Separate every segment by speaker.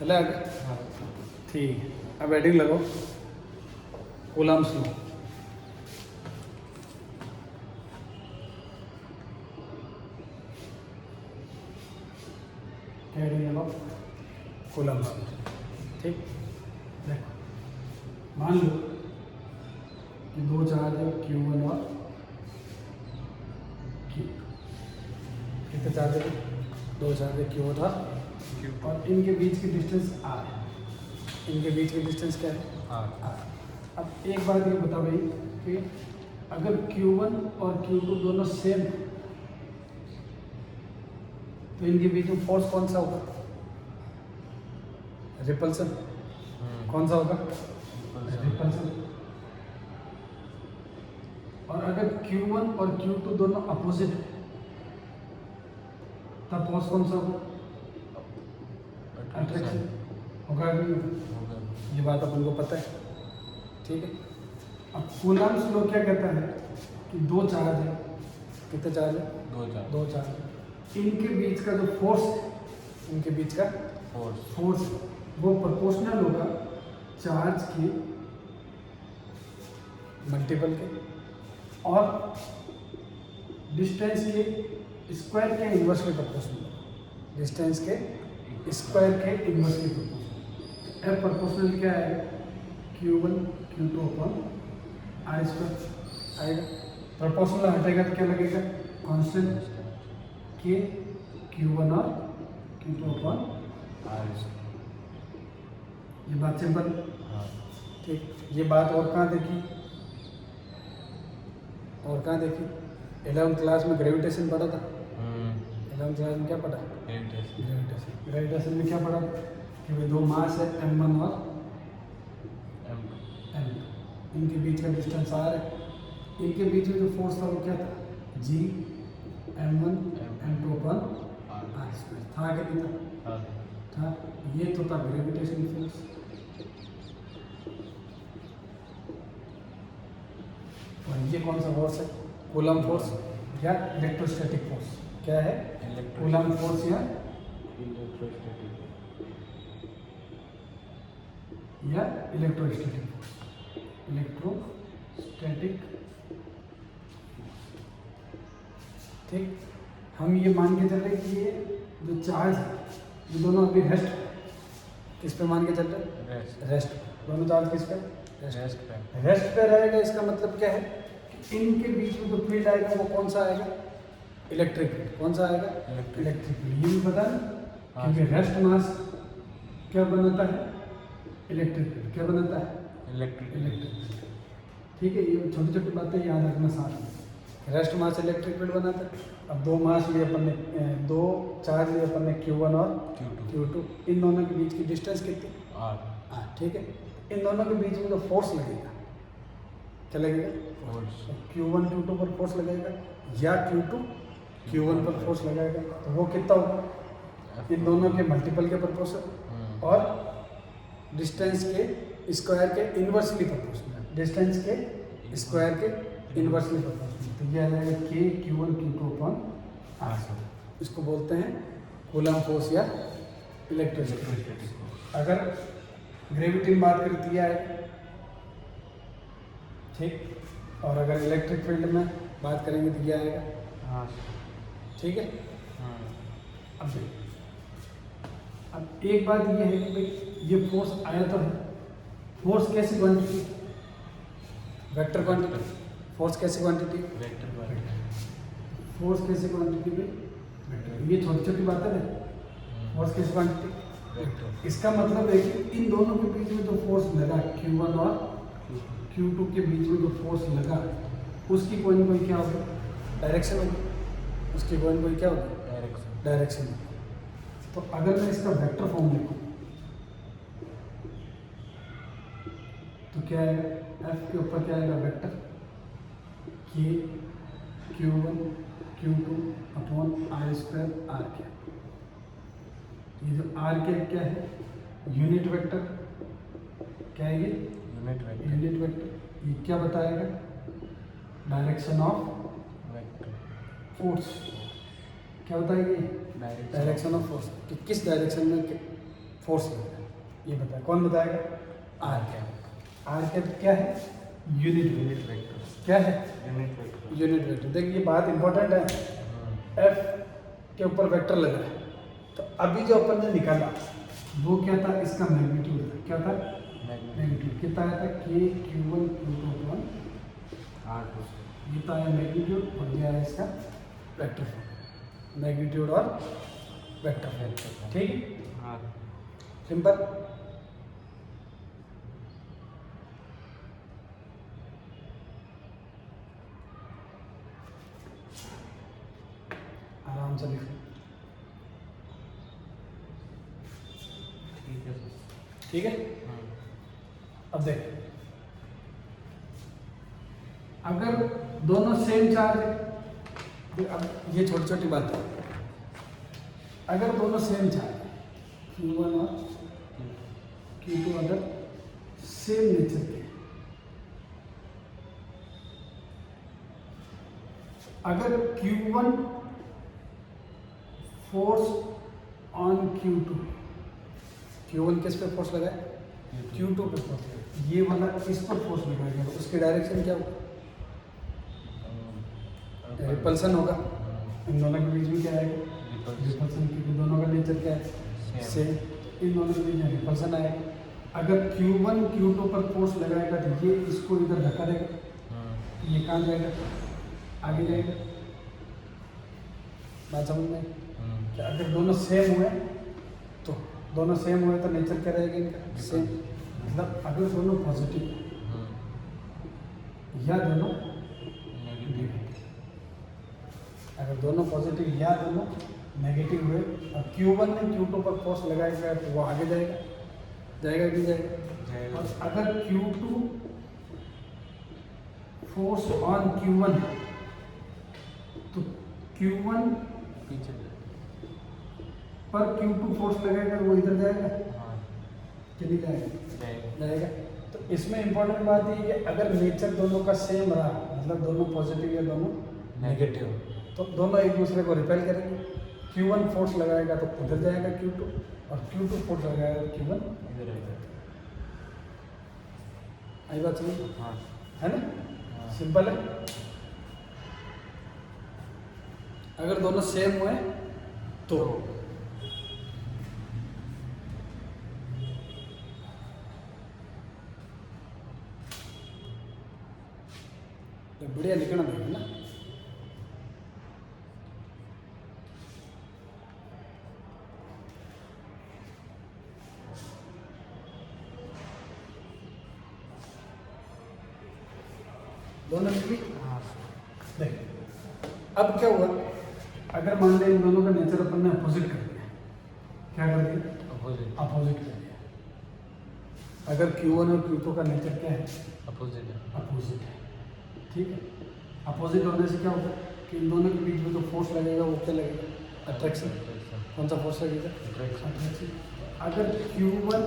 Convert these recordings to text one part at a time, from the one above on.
Speaker 1: चले आगे। ठीक है, अब हेडिंग लगाओ कूलम्ब्स लॉ। हेडिंग लगाओ कूलम्ब्स लॉ। ठीक, देखो मान लो कि दो चार्ज है Q1 और Q2। कितने चार्ज है? दो चार्ज है Q1 और इनके बीच की डिस्टेंस R है। इनके बीच की डिस्टेंस क्या है? R। अब एक बात ये बता भाई कि अगर Q1 और Q2 दोनों सेम है तो इनके बीच में फोर्स कौन सा होगा? रिपल्सन। कौन सा होगा? रिपल्सन। और अगर Q1 और Q2 दोनों अपोजिट है तब फोर्स कौन सा होगा? अट्रैक्शन होगा कि नहीं? ये बात अपन को पता है। ठीक है, अब कूलम्ब्स लॉ क्या कहता है कि दो चार्ज है। कितने चार्ज है? दो चार्ज है। इनके बीच का जो फोर्स है, इनके बीच का फोर्स वो प्रोपोर्शनल होगा चार्ज के मल्टीपल के और डिस्टेंस के स्क्वायर के इन्वर्स के प्रोपोर्शनल होगा। डिस्टेंस के स्क्वायर के इन्वर्स के प्रोपोर्शनल। एफ प्रोपोर्शनल क्या है? Q1 Q2 upon R square आएगा। प्रोपोर्शनल हटेगा तो क्या लगेगा? कांस्टेंट के Q1 और Q2 अपॉन R स्क्वायर। ये बात सिंपल। ठीक, ये बात और कहाँ देखी? और कहाँ देखी? 11th क्लास में ग्रेविटेशन पढ़ा था। 11th क्लास में क्या पढ़ा? ग्रेविटेशन। ग्रेविटेशन में क्या पढ़ा कि भाई दो मास है M1 और M2। इनके बीच का डिस्टेंस R है। इनके बीच में जो फोर्स था वो क्या था? G M1 M2 अपन R स्क्वायर था कि नहीं था? ये तो था ग्रेविटेशन फोर्स। और ये कौन सा फोर्स है? कूलम्ब फोर्स या इलेक्ट्रोस्टैटिक फोर्स। क्या है? कूलम्ब फोर्स या इलेक्ट्रोस्टैटिक फोर्स। इलेक्ट्रोस्टैटिक। ठीक, हम ये मान के चले कि ये जो चार्ज है ये दोनों अभी रेस्ट। किस पे मान के चल रहे हैं? रेस्ट। दोनों चार्ज किस पे? रेस्ट पे रहेगा। इसका मतलब क्या है कि इनके बीच में जो फील्ड आएगा वो कौन सा आएगा? Electric field. कौन सा आएगा? Electric field. ये भी पता है क्योंकि रेस्ट मास क्या बनाता है? Electric field. क्या बनाता है? इलेक्ट्रिक। ठीक है, ये छोटी छोटी बातें याद रखना साथ में। रेस्ट मास इलेक्ट्रिक फील्ड बनाता है। अब दो मास लिए अपन ने, दो चार्ज लिए अपन ने Q1 और Q2। इन दोनों के बीच की डिस्टेंस कितनी? R। ठीक है, इन दोनों के बीच में जो फोर्स लगेगा क्या लगेगा? Q1 Q2 पर फोर्स लगेगा या Q2 Q1 पर फोर्स लगाएगा तो वो कितना होगा? इन दोनों के मल्टीपल के प्रोपोर्शनल और डिस्टेंस के स्क्वायर के इन्वर्सली प्रोपोर्शनल। डिस्टेंस के स्क्वायर के इन्वर्सली प्रोपोर्शनल। तो ये आ जाएगा K Q1 Q2 upon R। इसको बोलते हैं कूलम्ब फोर्स या इलेक्ट्रोस्टैटिक। अगर ग्रेविटी में बात करें तो यह है। ठीक, और अगर इलेक्ट्रिक फील्ड में बात करेंगे तो यह आएगा। ठीक है, अब एक बात ये है कि भाई ये फोर्स आया तो है। फोर्स कैसी क्वांटिटी? Vector quantity. फोर्स कैसी क्वांटिटी? फोर्स कैसी क्वांटिटी में? ये छोटी छोटी बातें है। फोर्स कैसी क्वांटिटी? इसका मतलब है कि इन दोनों के बीच में जो फोर्स लगा Q1 और Q2 के बीच में जो फोर्स लगा उसकी कोई ना कोई क्या होगी? डायरेक्शन होगी। उसकी कोई ना कोई क्या होगी? डायरेक्शन। तो अगर मैं इसका वेक्टर फॉर्म लिखूं तो क्या आएगा? F के ऊपर क्या आएगा? Vector K Q1 Q2 upon R square R के। ये जो R के क्या है? Unit vector. क्या है ये? Unit vector. ये क्या बताएगा? Direction of force. क्या बताएगी? डायरेक्शन ऑफ फोर्स कि किस डायरेक्शन में फोर्स लगेगा, ये बताए, कौन बताएगा? Are cap. आर कैप क्या है? Unit vector. क्या है? Unit vector. Unit vector. देखिए ये बात इंपॉर्टेंट है। एफ के ऊपर वेक्टर लगा है, तो अभी जो अपन ने निकाला वो क्या था? इसका मैग्नीट्यूड था। क्या था? मैग्नीट्यूड। कितना आया था? के Q1 Q2 अपॉन R2। ये तो आया मैग्नीट्यूड, और ये आया इसका वेक्टर फॉर्म। मैग्नीट्यूड और वेक्टर, ठीक है? हाँ, सिंपल। आराम से लिखो।
Speaker 2: ठीक है।
Speaker 1: ठीक है। अब देख, अगर दोनों सेम चार्ज है, अब ये छोटी छोटी बात है, अगर दोनों सेम चार्ज है, Q1 और Q2 अगर सेम नेचर के, अगर Q1 force on Q2, Q1 किस पे फोर्स लगा है? Q2 पे फोर्स लगा, ये वाला इस पर फोर्स लगाएगा, तो उसकी डायरेक्शन क्या होगा? रिपल्सन होगा। इन दोनों के बीच में क्या आएगा? रिपल्सन, क्योंकि दोनों का नेचर क्या है? सेम। इन दोनों के बीच में रिपल्सन आएगा। अगर Q1 Q2 पर फोर्स लगाएगा तो ये इसको इधर धक्का देगा, ये कहाँ जाएगा? आगे जाएगा। बात समझ में? कि अगर दोनों सेम हुए तो दोनों सेम हुए तो नेचर क्या रहेगा इनका? सेम। मतलब अगर दोनों पॉजिटिव या दोनों नेगेटिव, अगर दोनों पॉजिटिव या दोनों नेगेटिव हुए और Q1 ने Q2 पर फोर्स लगाएगा तो वो आगे जाएगा, जाएगा कि जाएगा? और अगर Q2 फोर्स ऑन Q1 तो Q1
Speaker 2: पीछे
Speaker 1: पर Q2 फोर्स लगेगा, वो इधर जाएगा, चली जाएगा, जाएगा। तो इसमें इंपॉर्टेंट बात ये है कि अगर नेचर दोनों का सेम रहा, मतलब दोनों पॉजिटिव या दोनों नेगेटिव, तो दोनों एक दूसरे को रिपेल करेंगे। Q1 फोर्स लगाएगा तो उधर जाएगा Q2, और Q2 फोर्स लगाएगा तो Q1 इधर आएगा। आई बात समझ? हाँ, है ना? सिंपल है। अगर दोनों सेम हुए तो बढ़िया लिखना पड़ेगा ना। दोनों लिख ली? देख, अब क्या हुआ? अगर मान लें इन दोनों का नेचर अपन ने अपोजिट कर दिया, क्या कर दिया? अपोजिट कर दिया। अगर Q1 और Q2 का नेचर क्या है?
Speaker 2: अपोजिट है।
Speaker 1: अपोजिट है, ठीक है। अपोजिट होने से क्या होगा कि इन दोनों के बीच में जो फोर्स लगेगा वो क्या लगेगा? अट्रैक्शन। कौन सा फोर्स लगेगा? अट्रैक्शन। अगर Q1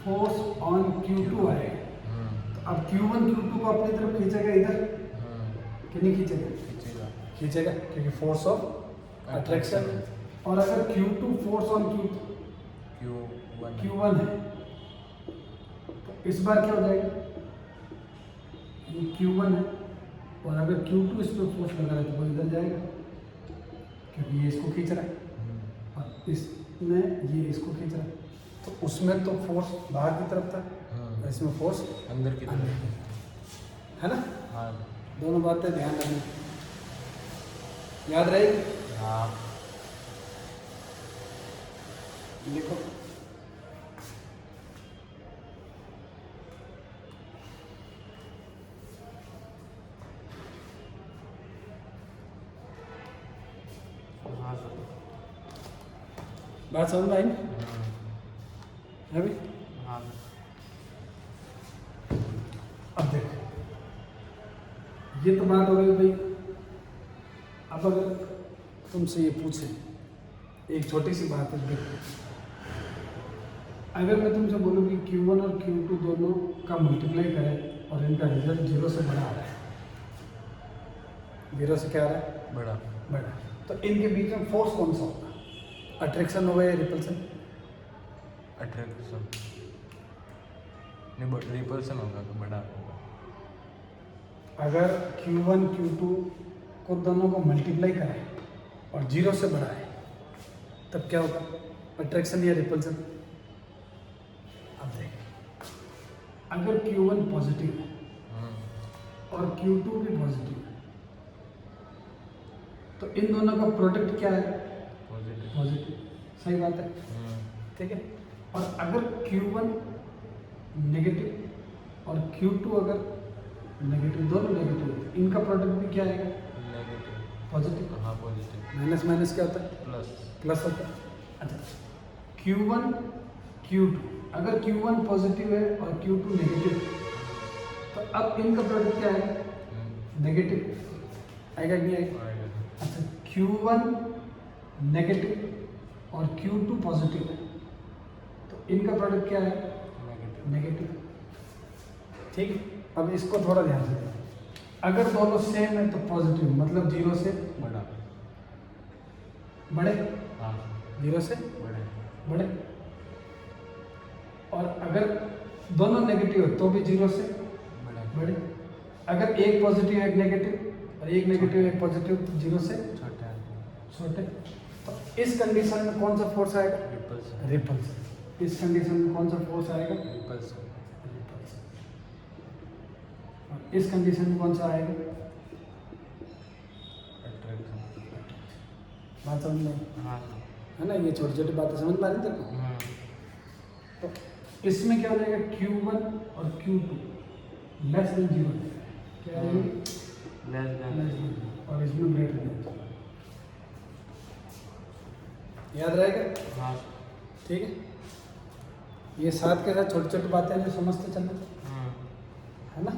Speaker 1: फोर्स ऑन Q2 आएगा तो अब Q1 Q2 को अपनी तरफ खींचेगा इधर कि नहीं खींचेगा? खींचेगा, क्योंकि फोर्स ऑफ अट्रैक्शन। और अगर Q2 फोर्स ऑन Q1 है तो इस बार क्या हो जाएगा? ये Q1 है, और अगर Q2 इस पर फोर्स लगा रहा है तो वो इधर जाएगा, क्योंकि ये इसको खींच रहा है और इसमें ये इसको खींच रहा है। तो उसमें तो फोर्स बाहर की तरफ था, इसमें फोर्स
Speaker 2: अंदर की तरफ
Speaker 1: है ना?
Speaker 2: हाँ,
Speaker 1: दोनों बातें ध्यान रखनी, याद रहेगी।
Speaker 2: हाँ,
Speaker 1: लिखो। बात समझ में आई है भी?
Speaker 2: हाँ।
Speaker 1: अब देखो, ये तो बात हो गई भाई। अब अगर तुमसे ये पूछे, एक छोटी सी बात है, देखो, अगर मैं तुमसे बोलूँ कि Q1 और Q2 दोनों का मल्टीप्लाई करें और इनका रिजल्ट 0 से बड़ा आ रहा है, 0 से क्या आ रहा है?
Speaker 2: बड़ा।
Speaker 1: तो इनके बीच में फोर्स कौन सा होगा? अट्रैक्शन होगा या रिपल्सन?
Speaker 2: अट्रैक्शन नहीं, रिपल्सन होगा तो बड़ा होगा।
Speaker 1: अगर Q1 Q2 को दोनों को मल्टीप्लाई कराए और 0 से बढ़ाए तब क्या होगा, अट्रैक्शन या रिपल्सन? अब देख, अगर Q1 पॉजिटिव है और Q2 भी पॉजिटिव है तो इन दोनों का प्रोडक्ट क्या है? पॉजिटिव। सही बात है, ठीक है। और अगर Q1 नेगेटिव और Q2 अगर नेगेटिव, दोनों नेगेटिव है, इनका प्रोडक्ट भी क्या आएगा?
Speaker 2: नेगेटिव।
Speaker 1: पॉजिटिव।
Speaker 2: हाँ पॉजिटिव।
Speaker 1: माइनस माइनस क्या होता है?
Speaker 2: प्लस।
Speaker 1: प्लस होता है। अच्छा, Q1 Q2, अगर Q1 पॉजिटिव है और Q2 नेगेटिव तो अब इनका प्रोडक्ट क्या आएगा? नेगेटिव आएगा कि नहीं आएगा? अच्छा, Q1 नेगेटिव और Q2 पॉजिटिव है तो इनका प्रोडक्ट क्या है? नेगेटिव। ठीक है, अब इसको थोड़ा ध्यान से देखो। अगर दोनों सेम है तो पॉजिटिव, मतलब 0 से
Speaker 2: बड़ा।
Speaker 1: बड़े,
Speaker 2: हाँ
Speaker 1: 0 से
Speaker 2: बड़े।
Speaker 1: बड़े। और अगर दोनों नेगेटिव है तो भी 0 से
Speaker 2: बड़े।
Speaker 1: बड़े। अगर एक पॉजिटिव एक नेगेटिव और एक नेगेटिव एक पॉजिटिव, 0 से
Speaker 2: छोटा।
Speaker 1: छोटे। तो इस कंडीशन में कौन सा फोर्स आएगा?
Speaker 2: रिपल्सन।
Speaker 1: रिपल्सन। इस कंडीशन में कौन सा फोर्स आएगा?
Speaker 2: रिपल्सन।
Speaker 1: रिपल्सन। और इस कंडीशन में कौन सा आएगा?
Speaker 2: अट्रैक्शन।
Speaker 1: बात समझ में आई?
Speaker 2: हाँ
Speaker 1: है ना, ये छोटी छोटी बातें समझ में आ रही तेरे को? तो इसमें क्या हो जाएगा? Q1 और Q2 लेस देन 0, क्या है?
Speaker 2: Less than.
Speaker 1: और इसमें ग्रेटर देन। याद रहेगा?
Speaker 2: हाँ।
Speaker 1: ठीक है, ये साथ के साथ छोटी छोटी बातें हैं जो समझते चलना, है ना?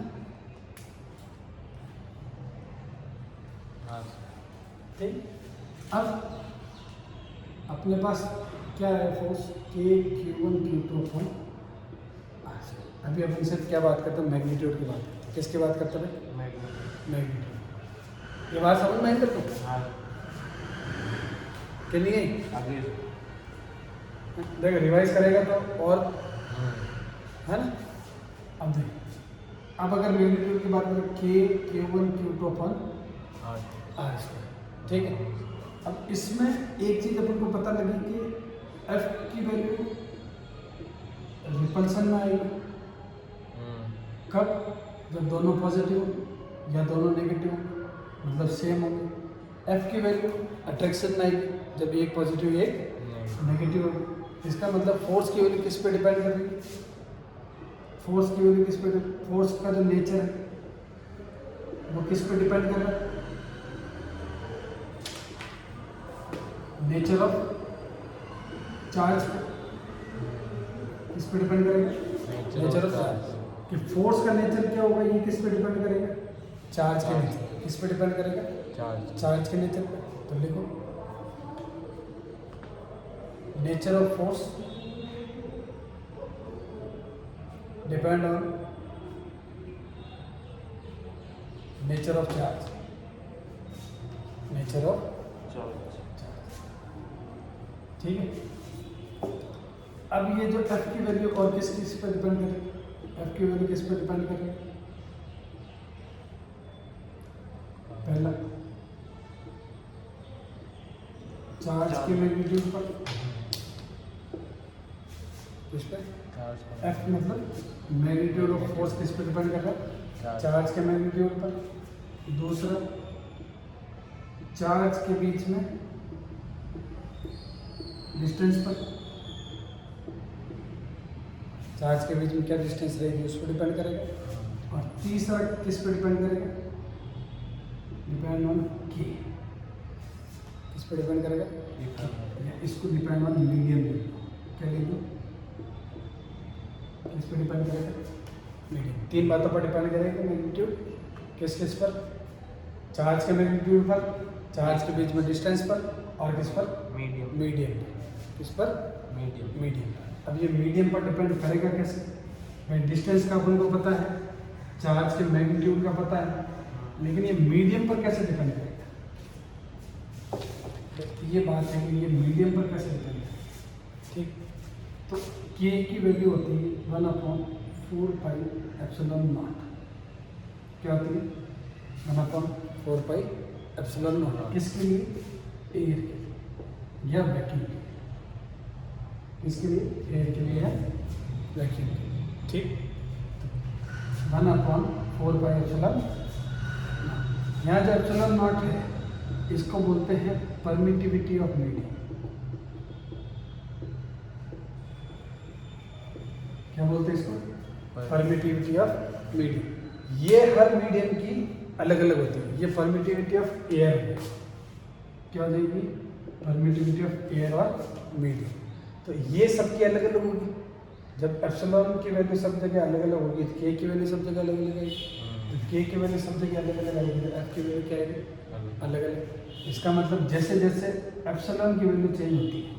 Speaker 2: हाँ।
Speaker 1: ठीक। अब अपने पास क्या है force? K Q1 Q2 upon R। अभी अपन सिर्फ क्या बात करते हैं? मैग्नीट्यूड की बात करते हैं। किसकी बात करते हैं? मैग्नीट्यूड। ये बात समझ में आई तेरे को?
Speaker 2: हाँ।
Speaker 1: कि नहीं आई?
Speaker 2: आगे।
Speaker 1: देख, रिवाइज करेगा तो और, है ना? अब देख, अब अगर मैग्नीट्यूड की बात करें, K Q1 Q2 upon R square, ठीक है। अब इसमें एक चीज अपन को पता लगी कि F की वैल्यू रिपल्सन में आएगी। कब? जब दोनों पॉजिटिव या दोनों नेगेटिव, मतलब सेम होंगे। F की वैल्यू अट्रैक्शन में आएगी जब एक पॉजिटिव एक नेगेटिव होगी। इसका मतलब फोर्स की वैल्यू किस पे डिपेंड कर रही है? फोर्स की वैल्यू किस पे? फोर्स का जो नेचर है वो किस पे डिपेंड कर रहा है? नेचर ऑफ चार्ज किस पे डिपेंड करेगा? Nature of charge. कि फोर्स का नेचर क्या होगा, ये किस पे डिपेंड करेगा? चार्ज के नेचर। किस पे डिपेंड करेगा? चार्ज के नेचर पे। तो लिखो, nature of force depend on nature of charge. Nature of charge, ठीक है। अब ये जो F की वैल्यू और किस पर डिपेंड करेगी? F की वैल्यू किस पर डिपेंड करेगी? पहला चार्ज के मैग्नीट्यूड पर। किस पे? F मतलब मैग्नीट्यूड ऑफ फोर्स किस पे डिपेंड कर रहा है? चार्ज के मैग्नीट्यूड पर। दूसरा, चार्ज के बीच में डिस्टेंस पर। चार्ज के बीच में क्या डिस्टेंस रहेगी उस पर डिपेंड करेगा। और तीसरा किस पे डिपेंड करेगा? डिपेंड ऑन के। किस पे डिपेंड करेगा? इसको डिपेंड ऑन मीडियम। क्या लिख दो? किस पे डिपेंड करेगा? मीडियम। तीन बातों पर डिपेंड करेगा मैग्नीट्यूड। किस किस पर? चार्ज के मैग्नीट्यूड पर, चार्ज के बीच में डिस्टेंस पर, और किस पर? मीडियम। किस पर? मीडियम। अब ये मीडियम पर डिपेंड करेगा कैसे? भाई डिस्टेंस का अपन को पता है, चार्ज के मैग्नीट्यूड का पता है, लेकिन ये मीडियम पर कैसे डिपेंड करेगा? ये बात है कि ये मीडियम पर कैसे डिपेंड है। ठीक, तो के की वैल्यू होती है 1/4πε0। क्या होती है 1/4πε0। किसके लिए? एयर के लिए या वैक्यूम के लिए। किसके लिए? एयर के लिए या वैक्यूम के लिए। ठीक, 1/4πε0। यहाँ जो ε0 है इसको बोलते हैं परमिटिविटी ऑफ मीडियम। क्या बोलते हैं इसको? Permittivity of medium. ये हर मीडियम की अलग अलग होती है। ये परमिटिविटी ऑफ एयर है। क्या हो जाएगी? परमिटिविटी ऑफ एयर और मीडियम। तो ये सबकी अलग अलग होगी। जब एप्सिलॉन की वैल्यू सब जगह अलग अलग होगी तो के की वैल्यू सब जगह अलग अलग आएगी। तो के की वैल्यू सब जगह अलग अलग आएगी तो एफ की वैल्यू क्या आएगी? अलग अलग। इसका मतलब जैसे जैसे एप्सिलॉन की वैल्यू चेंज होती है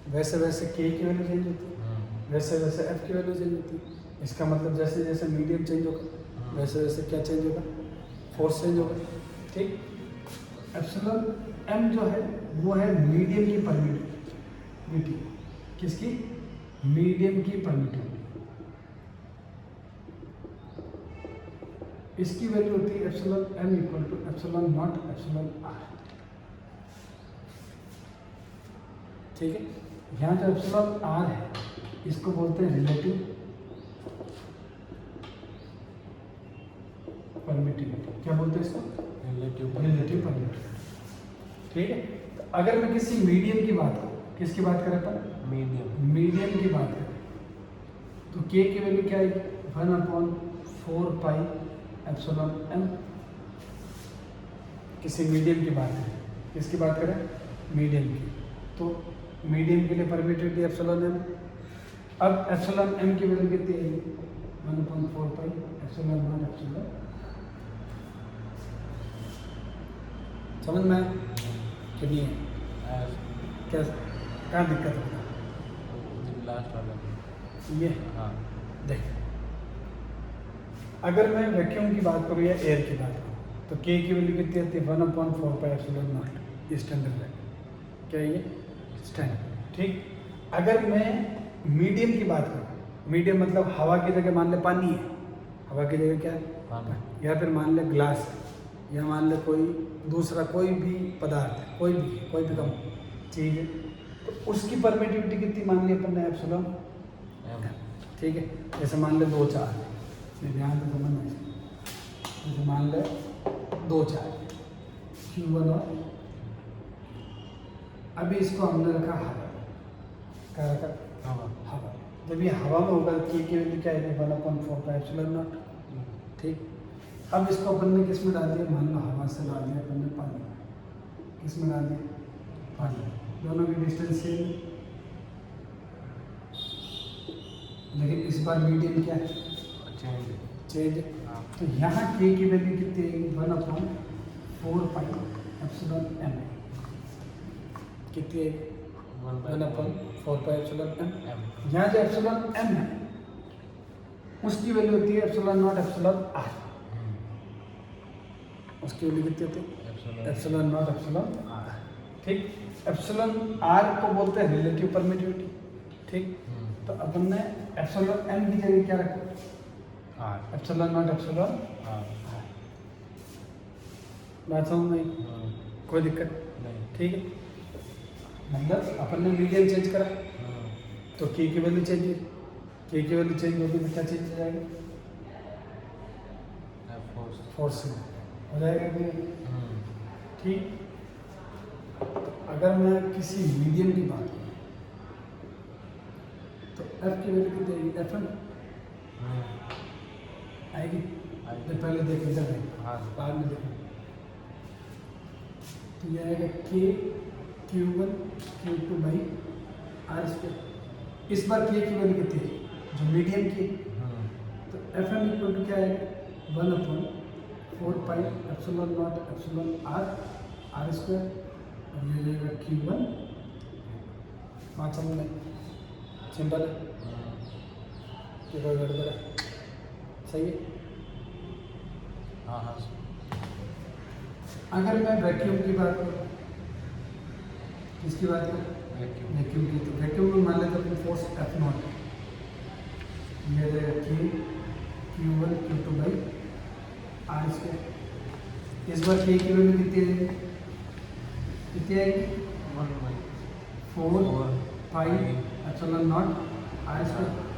Speaker 1: वैसे वैसे के की वैल्यू चेंज होती है, वैसे वैसे एफ की वैल्यू चेंज होती है। इसका मतलब जैसे जैसे मीडियम चेंज होगा वैसे वैसे क्या चेंज होगा? फोर्स चेंज होगा। ठीक, एप्सिलॉन एम जो है वो है मीडियम की परमिटिविटी। किसकी? मीडियम की परमिटिविटी। इसकी वैल्यू होती है epsilon M equal to ε0 εr। ठीक है, यहाँ जो एप्सिलॉन आर है इसको बोलते हैं रिलेटिव परमिटिविटी। क्या बोलते हैं इसको? Relative permittivity. ठीक है, तो अगर मैं किसी मीडियम की बात करूँ, किसकी बात करें अपन? मीडियम की बात करें तो के की वैल्यू क्या आएगी? 1/4πε0m। किसी मीडियम की बात करें, किसकी बात करें? मीडियम की। तो मीडियम के लिए परमिटिविटी εm। अब εm की वैल्यू कितनी आएगी? 1/4πε0 समझ में आया कि नहीं है? क्या क्या दिक्कत होगा?
Speaker 2: लास्ट वाला
Speaker 1: ये
Speaker 2: हाँ।
Speaker 1: देख, अगर मैं वैक्यूम की बात करूँ या एयर की बात करूँ तो के की वैल्यू कितनी आती है? 1/4πε0। ये स्टैंडर्ड है। क्या है ये? स्टैंडर्ड। ठीक, अगर मैं मीडियम की बात करूँ, मीडियम मतलब हवा की जगह मान ले पानी है, हवा की जगह क्या है? या फिर मान ले ग्लास है, या मान ले कोई दूसरा कोई भी पदार्थ है, कोई भी कम चीज़ है, तो उसकी परमिटिविटी कितनी मान ली अपन ने? एप्सिलॉन। ठीक है, जैसे मान ले 2 चार्ज, ध्यान से समझना। जैसे मान ले 2 चार्ज Q1 और अभी इसको हमने रखा हवा। क्या रखा? हवा। जब ये हवा में होगा के की वैल्यू क्या है? 1/4πε0। ठीक, अब इसको अपन ने किस में डाल दिया? मान लो हवा से डाल दिया अपन ने पानी। किस में डाल दिया? पानी। दोनों की डिस्टेंस सेम, लेकिन इस बार मीडियम क्या है? चेंज। तो यहाँ के की वैल्यू कितनी है? 1/4πε0m। कितनी है? 1/4πε0m। यहाँ जो εm है उसकी वैल्यू होती है ε0 εr। उसकी वैल्यू कितनी होती है? ε0 εr। ठीक, एप्सिलॉन आर को बोलते हैं रिलेटिव परमिटिविटी। ठीक, तो अपन ने एप्सिलॉन एम की जगह क्या रखा? ε0 εr। बात समझ में? कोई दिक्कत नहीं। ठीक है, मतलब अपन ने मीडियम चेंज करा तो के की वैल्यू चेंज हुई। के की वैल्यू चेंज होगी तो क्या चेंज हो जाएगा? फोर्स हो जाएगा। ठीक, अगर मैं किसी मीडियम की बात करूँ तो एफ की वैल्यू कितनी आएगी? Fm आएगी। तो पहले देख इधर बाद में देखो। तो यह आएगा के Q1 Q2/r²। इस बार के की वैल्यू कितनी है? जो मीडियम की, तो Fm इक्वल टू क्या आएगा? 1/4πε0 εr² और ये जाएगा Q1। बात समझ में? सिंपल है कि कोई गड़बड़ है? सही है। अगर मैं वैक्यूम की बात करूँ किसकी बात करें?
Speaker 2: वैक्यूम
Speaker 1: वैक्यूम की। तो वैक्यूम में मान लेते हैं अपनी फोर्स एफ नॉट, ये रहेगा Q1 Q2 by are square. इस बार के की वैल्यू कितनी आएगी? कितनी आएगी?
Speaker 2: 1 by
Speaker 1: 4 pi epsilon naught r square.